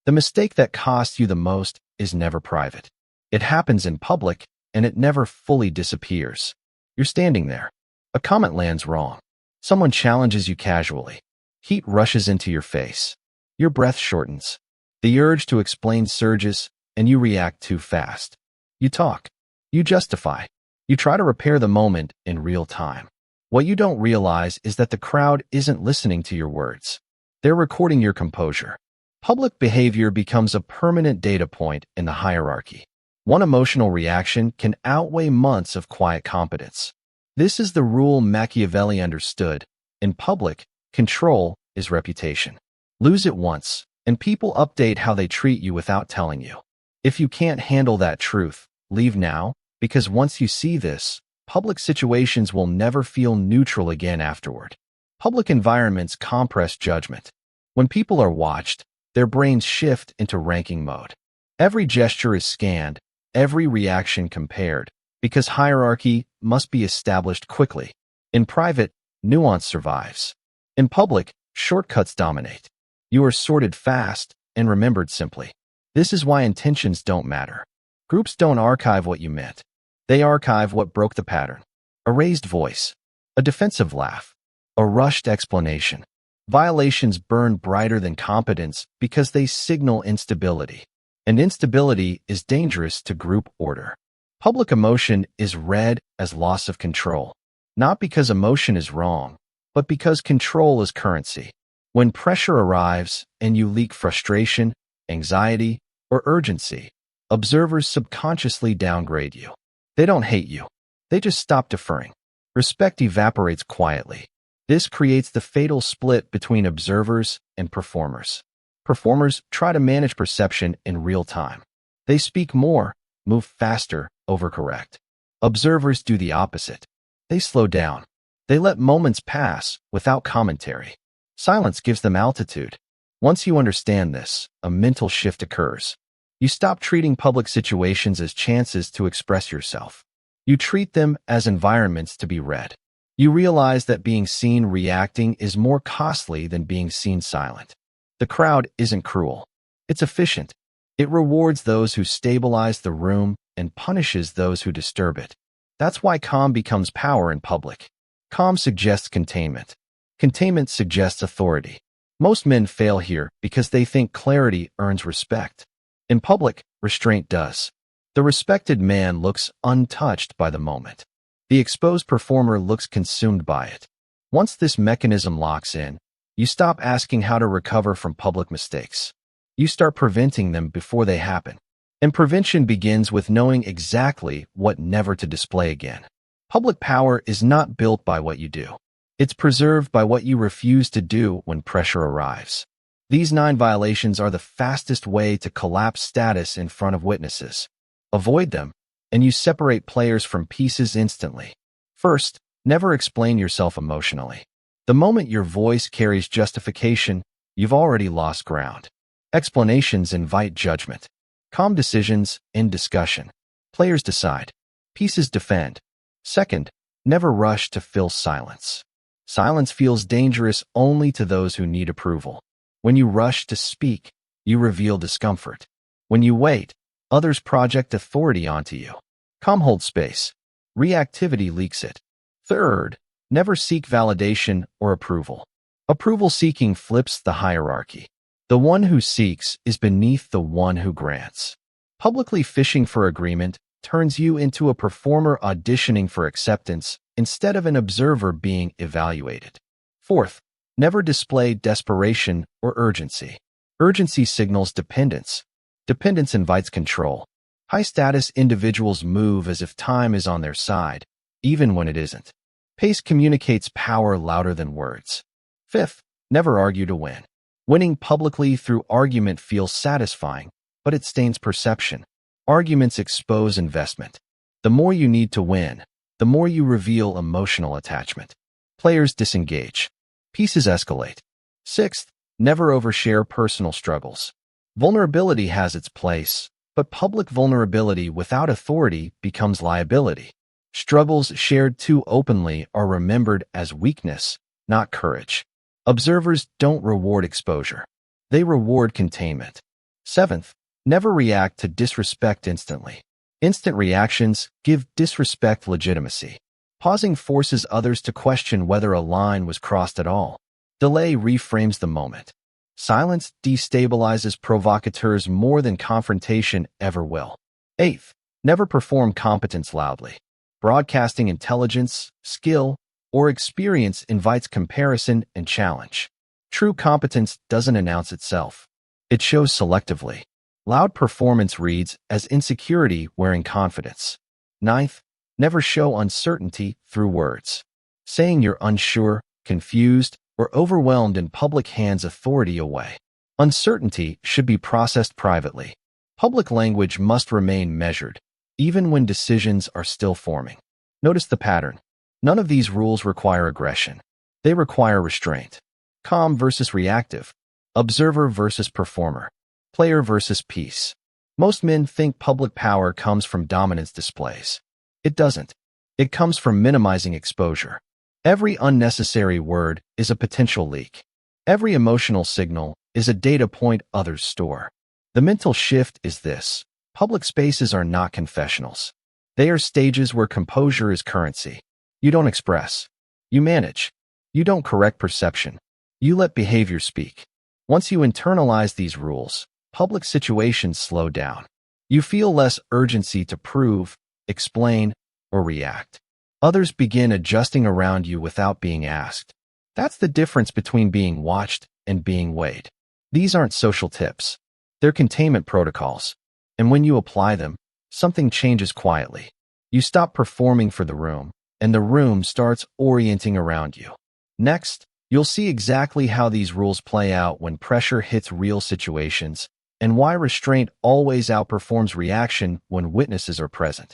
The mistake that costs you the most is never private. It happens in public, and it never fully disappears. You're standing there. A comment lands wrong. Someone challenges you casually. Heat rushes into your face. Your breath shortens. The urge to explain surges, and you react too fast. You talk. You justify. You try to repair the moment in real time. What you don't realize is that the crowd isn't listening to your words. They're recording your composure. Public behavior becomes a permanent data point in the hierarchy. One emotional reaction can outweigh months of quiet competence. This is the rule Machiavelli understood. In public, control is reputation. Lose it once, and people update how they treat you without telling you. If you can't handle that truth, leave now, because once you see this, public situations will never feel neutral again afterward. Public environments compress judgment. When people are watched, their brains shift into ranking mode. Every gesture is scanned, every reaction compared, because hierarchy must be established quickly. In private, nuance survives. In public, shortcuts dominate. You are sorted fast and remembered simply. This is why intentions don't matter. Groups don't archive what you meant. They archive what broke the pattern. A raised voice, a defensive laugh, a rushed explanation. Violations burn brighter than competence because they signal instability. And instability is dangerous to group order. Public emotion is read as loss of control, not because emotion is wrong, but because control is currency. When pressure arrives and you leak frustration, anxiety, or urgency, observers subconsciously downgrade you. They don't hate you. They just stop deferring. Respect evaporates quietly. This creates the fatal split between observers and performers. Performers try to manage perception in real time. They speak more, move faster, overcorrect. Observers do the opposite. They slow down. They let moments pass without commentary. Silence gives them altitude. Once you understand this, a mental shift occurs. You stop treating public situations as chances to express yourself. You treat them as environments to be read. You realize that being seen reacting is more costly than being seen silent. The crowd isn't cruel. It's efficient. It rewards those who stabilize the room and punishes those who disturb it. That's why calm becomes power in public. Calm suggests containment. Containment suggests authority. Most men fail here because they think clarity earns respect. In public, restraint does. The respected man looks untouched by the moment. The exposed performer looks consumed by it. Once this mechanism locks in, you stop asking how to recover from public mistakes. You start preventing them before they happen. And prevention begins with knowing exactly what never to display again. Public power is not built by what you do. It's preserved by what you refuse to do when pressure arrives. These 9 violations are the fastest way to collapse status in front of witnesses. Avoid them, and you separate players from pieces instantly. First, never explain yourself emotionally. The moment your voice carries justification, you've already lost ground. Explanations invite judgment. Calm decisions end discussion. Players decide. Pieces defend. Second, never rush to fill silence. Silence feels dangerous only to those who need approval. When you rush to speak, you reveal discomfort. When you wait, others project authority onto you. Calm holds space. Reactivity leaks it. Third, never seek validation or approval. Approval seeking flips the hierarchy. The one who seeks is beneath the one who grants. Publicly fishing for agreement turns you into a performer auditioning for acceptance instead of an observer being evaluated. Fourth, never display desperation or urgency. Urgency signals dependence. Dependence invites control. High-status individuals move as if time is on their side, even when it isn't. Pace communicates power louder than words. Fifth, never argue to win. Winning publicly through argument feels satisfying, but it stains perception. Arguments expose investment. The more you need to win, the more you reveal emotional attachment. Players disengage. Pieces escalate. Sixth, never overshare personal struggles. Vulnerability has its place, but public vulnerability without authority becomes liability. Struggles shared too openly are remembered as weakness, not courage. Observers don't reward exposure. They reward containment. Seventh, never react to disrespect instantly. Instant reactions give disrespect legitimacy. Pausing forces others to question whether a line was crossed at all. Delay reframes the moment. Silence destabilizes provocateurs more than confrontation ever will. Eighth, never perform competence loudly. Broadcasting intelligence, skill, or experience invites comparison and challenge. True competence doesn't announce itself. It shows selectively. Loud performance reads as insecurity wearing confidence. Ninth, never show uncertainty through words. Saying you're unsure, confused, or overwhelmed in public hands authority away. Uncertainty should be processed privately. Public language must remain measured, even when decisions are still forming. Notice the pattern. None of these rules require aggression. They require restraint. Calm versus reactive. Observer versus performer. Player versus piece. Most men think public power comes from dominance displays. It doesn't. It comes from minimizing exposure. Every unnecessary word is a potential leak. Every emotional signal is a data point others store. The mental shift is this: public spaces are not confessionals. They are stages where composure is currency. You don't express. You manage. You don't correct perception. You let behavior speak. Once you internalize these rules, public situations slow down. You feel less urgency to prove, explain, or react. Others begin adjusting around you without being asked. That's the difference between being watched and being weighed. These aren't social tips. They're containment protocols. And when you apply them, something changes quietly. You stop performing for the room, and the room starts orienting around you. Next, you'll see exactly how these rules play out when pressure hits real situations, and why restraint always outperforms reaction when witnesses are present.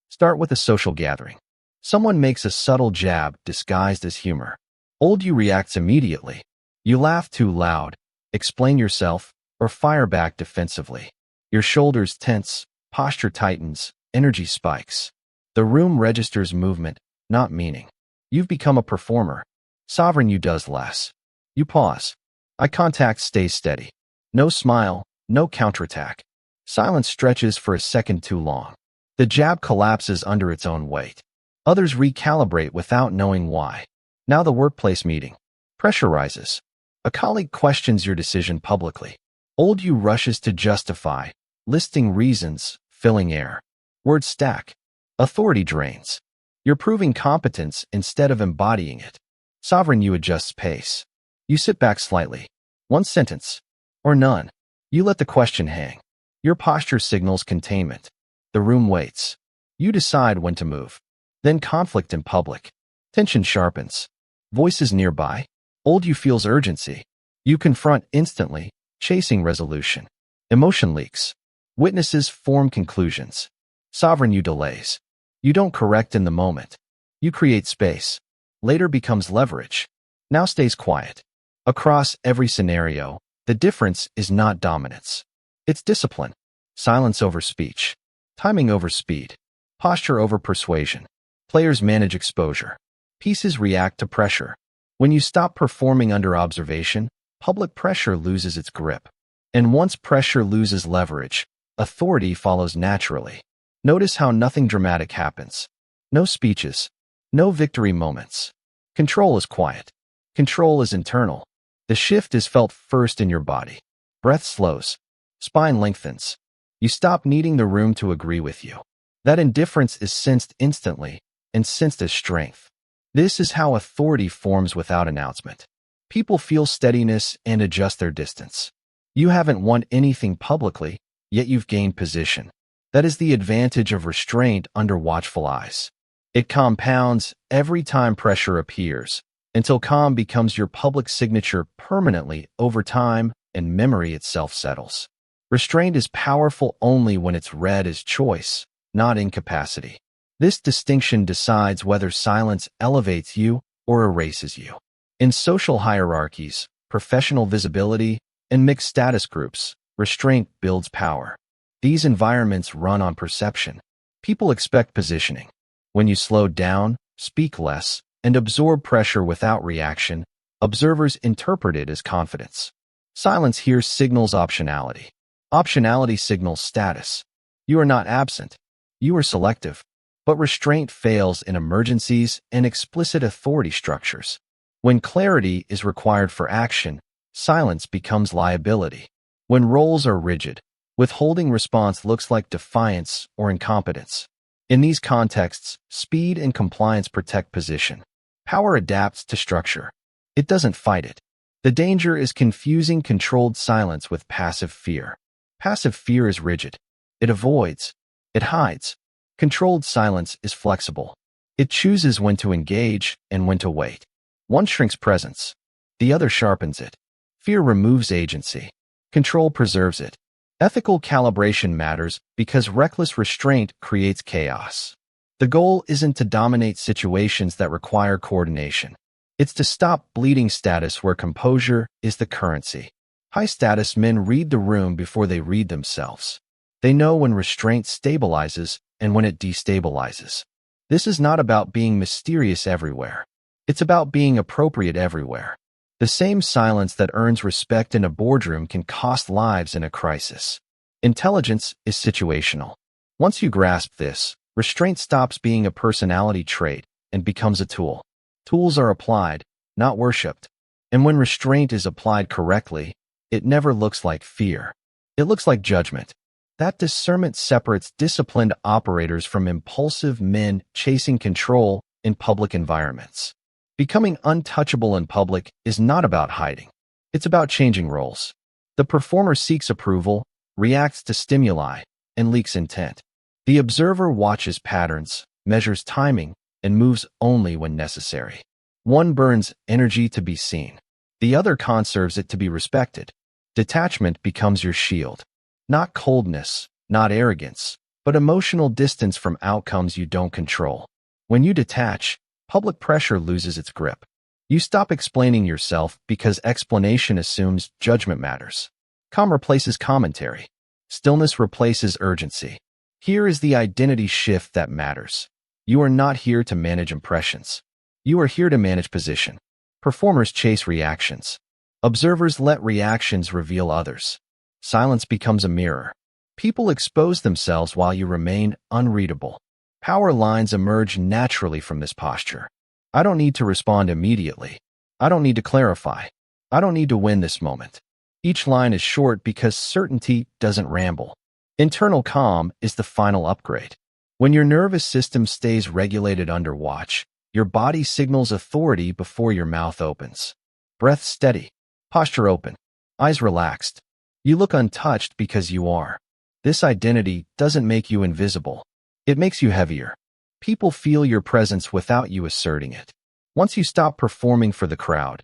Start with a social gathering. Someone makes a subtle jab disguised as humor. Old you reacts immediately. You laugh too loud, explain yourself, or fire back defensively. Your shoulders tense, posture tightens, energy spikes. The room registers movement, not meaning. You've become a performer. Sovereign you does less. You pause. Eye contact stays steady. No smile, no counterattack. Silence stretches for a second too long. The jab collapses under its own weight. Others recalibrate without knowing why. Now the workplace meeting. Pressure rises. A colleague questions your decision publicly. Old you rushes to justify, listing reasons, filling air. Words stack. Authority drains. You're proving competence instead of embodying it. Sovereign you adjusts pace. You sit back slightly. One sentence. Or none. You let the question hang. Your posture signals containment. The room waits. You decide when to move. Then conflict in public. Tension sharpens. Voices nearby. Old you feels urgency. You confront instantly, chasing resolution. Emotion leaks. Witnesses form conclusions. Sovereign you delays. You don't correct in the moment. You create space. Later becomes leverage. Now stays quiet. Across every scenario, the difference is not dominance. It's discipline. Silence over speech. Timing over speed. Posture over persuasion. Players manage exposure. Pieces react to pressure. When you stop performing under observation, public pressure loses its grip. And once pressure loses leverage, authority follows naturally. Notice how nothing dramatic happens. No speeches. No victory moments. Control is quiet. Control is internal. The shift is felt first in your body. Breath slows. Spine lengthens. You stop needing the room to agree with you. That indifference is sensed instantly, and sensed as strength. This is how authority forms without announcement. People feel steadiness and adjust their distance. You haven't won anything publicly, yet you've gained position. That is the advantage of restraint under watchful eyes. It compounds every time pressure appears, until calm becomes your public signature permanently over time and memory itself settles. Restraint is powerful only when it's read as choice, not incapacity. This distinction decides whether silence elevates you or erases you. In social hierarchies, professional visibility, and mixed status groups, restraint builds power. These environments run on perception. People expect positioning. When you slow down, speak less, and absorb pressure without reaction, observers interpret it as confidence. Silence here signals optionality. Optionality signals status. You are not absent. You are selective. But restraint fails in emergencies and explicit authority structures. When clarity is required for action, silence becomes liability. When roles are rigid, withholding response looks like defiance or incompetence. In these contexts, speed and compliance protect position. Power adapts to structure. It doesn't fight it. The danger is confusing controlled silence with passive fear. Passive fear is rigid. It avoids. It hides. Controlled silence is flexible. It chooses when to engage and when to wait. One shrinks presence. The other sharpens it. Fear removes agency. Control preserves it. Ethical calibration matters because reckless restraint creates chaos. The goal isn't to dominate situations that require coordination. It's to stop bleeding status where composure is the currency. High-status men read the room before they read themselves. They know when restraint stabilizes and when it destabilizes. This is not about being mysterious everywhere. It's about being appropriate everywhere. The same silence that earns respect in a boardroom can cost lives in a crisis. Intelligence is situational. Once you grasp this, restraint stops being a personality trait and becomes a tool. Tools are applied, not worshipped. And when restraint is applied correctly, it never looks like fear. It looks like judgment. That discernment separates disciplined operators from impulsive men chasing control in public environments. Becoming untouchable in public is not about hiding. It's about changing roles. The performer seeks approval, reacts to stimuli, and leaks intent. The observer watches patterns, measures timing, and moves only when necessary. One burns energy to be seen. The other conserves it to be respected. Detachment becomes your shield. Not coldness, not arrogance, but emotional distance from outcomes you don't control. When you detach, public pressure loses its grip. You stop explaining yourself because explanation assumes judgment matters. Calm replaces commentary. Stillness replaces urgency. Here is the identity shift that matters. You are not here to manage impressions. You are here to manage position. Performers chase reactions. Observers let reactions reveal others. Silence becomes a mirror. People expose themselves while you remain unreadable. Power lines emerge naturally from this posture. I don't need to respond immediately. I don't need to clarify. I don't need to win this moment. Each line is short because certainty doesn't ramble. Internal calm is the final upgrade. When your nervous system stays regulated under watch, your body signals authority before your mouth opens. Breath steady. Posture open. Eyes relaxed. You look untouched because you are. This identity doesn't make you invisible. It makes you heavier. People feel your presence without you asserting it. Once you stop performing for the crowd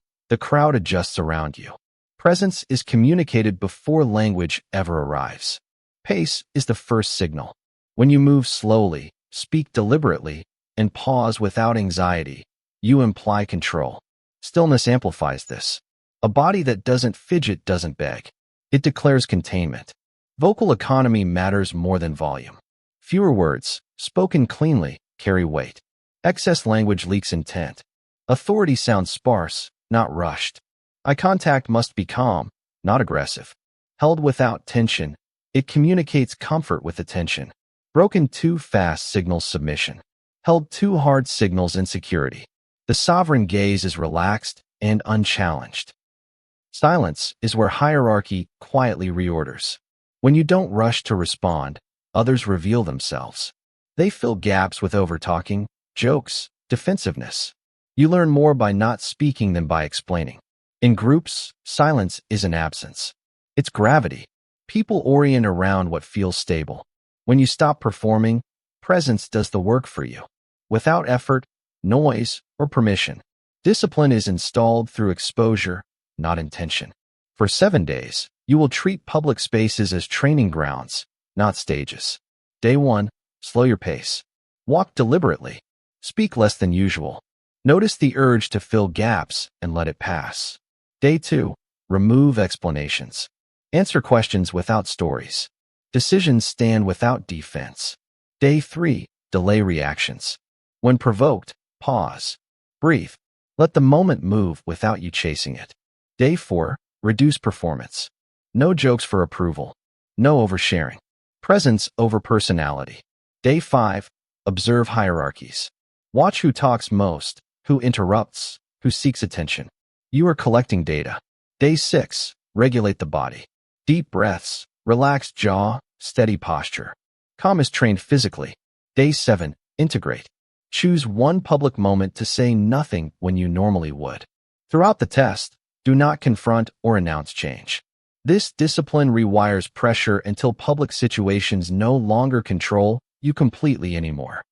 adjusts around you. Presence is communicated before language ever arrives. Pace is the first signal. When you move slowly, speak deliberately, and pause without anxiety, you imply control. Stillness amplifies this. A body that doesn't fidget doesn't beg. It declares containment. Vocal economy matters more than volume. Fewer words, spoken cleanly, carry weight. Excess language leaks intent. Authority sounds sparse, not rushed. Eye contact must be calm, not aggressive. Held without tension, it communicates comfort with attention. Broken too fast signals submission. Held too hard signals insecurity. The sovereign gaze is relaxed and unchallenged. Silence is where hierarchy quietly reorders. When you don't rush to respond, others reveal themselves. They fill gaps with overtalking, jokes, defensiveness. You learn more by not speaking than by explaining. In groups, silence isn't absence. It's gravity. People orient around what feels stable. When you stop performing, presence does the work for you. Without effort, noise, or permission, discipline is installed through exposure, not intention. For 7 days, you will treat public spaces as training grounds, not stages. Day 1, slow your pace. Walk deliberately. Speak less than usual. Notice the urge to fill gaps and let it pass. Day 2, remove explanations. Answer questions without stories. Decisions stand without defense. Day 3, delay reactions. When provoked, pause. Breathe. Let the moment move without you chasing it. Day 4, reduce performance. No jokes for approval. No oversharing. Presence over personality. Day 5. Observe hierarchies. Watch who talks most, who interrupts, who seeks attention. You are collecting data. Day 6. Regulate the body. Deep breaths, relaxed jaw, steady posture. Calm is trained physically. Day 7. Integrate. Choose one public moment to say nothing when you normally would. Throughout the test, do not confront or announce change. This discipline rewires pressure until public situations no longer control you completely anymore.